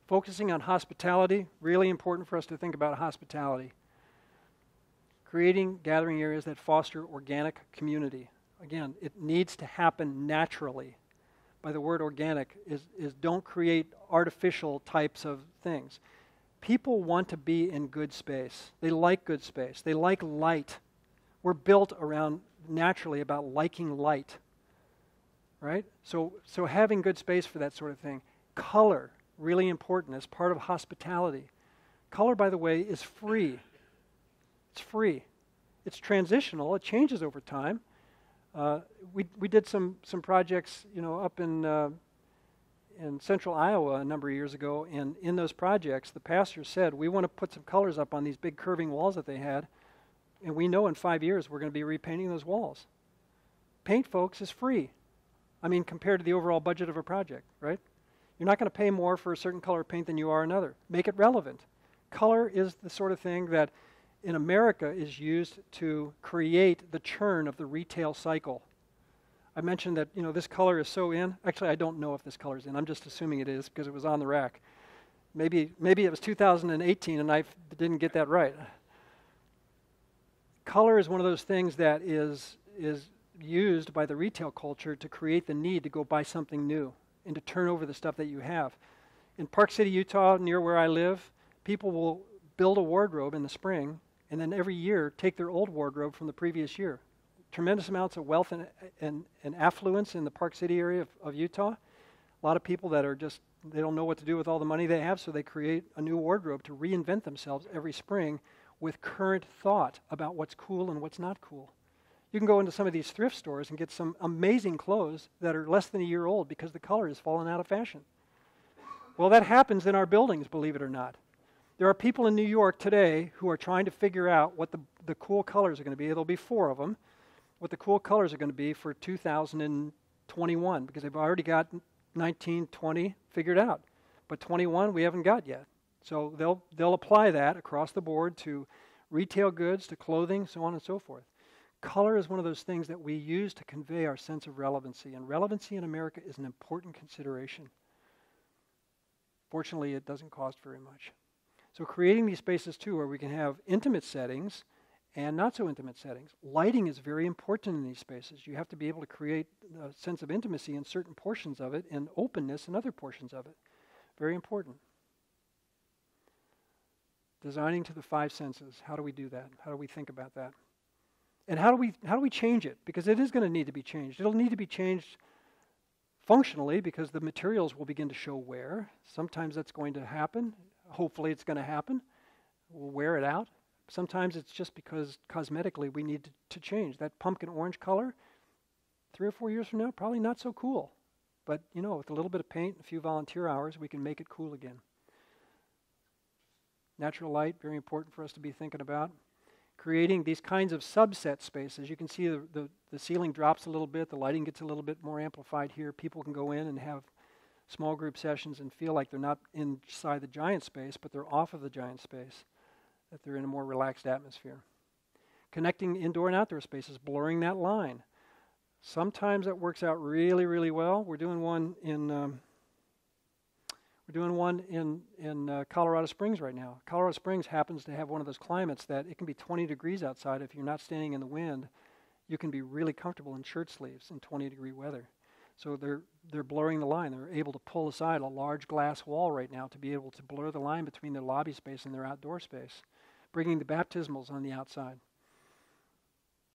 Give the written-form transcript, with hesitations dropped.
Focusing on hospitality, really important for us to think about hospitality. Creating gathering areas that foster organic community. Again, it needs to happen naturally. By the word organic is don't create artificial types of things. People want to be in good space. They like good space. They like light. We're built around naturally about liking light, right? So having good space for that sort of thing. Color, really important as part of hospitality. Color, by the way, is free. It's free. It's transitional. It changes over time. We did some projects, up in central Iowa a number of years ago, and in those projects, the pastor said, we want to put some colors up on these big curving walls that they had, and we know in 5 years we're going to be repainting those walls. Paint, folks, is free. I mean, compared to the overall budget of a project, right? You're not going to pay more for a certain color of paint than you are another. Make it relevant. Color is the sort of thing that in America is used to create the churn of the retail cycle. I mentioned that, this color is so in. Actually, I don't know if this color is in. I'm just assuming it is because it was on the rack. Maybe it was 2018 and I didn't get that right. Color is one of those things that is used by the retail culture to create the need to go buy something new and to turn over the stuff that you have. In Park City, Utah, near where I live, people will build a wardrobe in the spring and then every year take their old wardrobe from the previous year. Tremendous amounts of wealth and affluence in the Park City area of Utah. A lot of people that are just, they don't know what to do with all the money they have, so they create a new wardrobe to reinvent themselves every spring with current thought about what's cool and what's not cool. You can go into some of these thrift stores and get some amazing clothes that are less than a year old because the color has fallen out of fashion. Well, that happens in our buildings, believe it or not. There are people in New York today who are trying to figure out what the cool colors are going to be. There'll be 4 of them. What the cool colors are going to be for 2021 because they've already got 19, 20 figured out. But 21 we haven't got yet. So they'll apply that across the board to retail goods, to clothing, so on and so forth. Color is one of those things that we use to convey our sense of relevancy, and relevancy in America is an important consideration. Fortunately, it doesn't cost very much. So creating these spaces too where we can have intimate settings and not so intimate settings. Lighting is very important in these spaces. You have to be able to create a sense of intimacy in certain portions of it and openness in other portions of it. Very important. Designing to the 5 senses. How do we do that? How do we think about that? And how do we change it? Because it is going to need to be changed. It'll need to be changed functionally because the materials will begin to show wear. Sometimes that's going to happen. Hopefully it's going to happen. We'll wear it out. Sometimes it's just because cosmetically we need to change. That pumpkin orange color, 3 or 4 years from now, probably not so cool. But, with a little bit of paint and a few volunteer hours, we can make it cool again. Natural light, very important for us to be thinking about. Creating these kinds of subset spaces. You can see the ceiling drops a little bit, the lighting gets a little bit more amplified here. People can go in and have small group sessions and feel like they're not inside the giant space, but they're off of the giant space, that they're in a more relaxed atmosphere. Connecting indoor and outdoor spaces, blurring that line. Sometimes that works out really, really well. We're doing one in Colorado Springs right now. Colorado Springs happens to have one of those climates that it can be 20 degrees outside. If you're not standing in the wind, you can be really comfortable in shirt sleeves in 20-degree weather. So they're blurring the line. They're able to pull aside a large glass wall right now to be able to blur the line between their lobby space and their outdoor space, bringing the baptismals on the outside.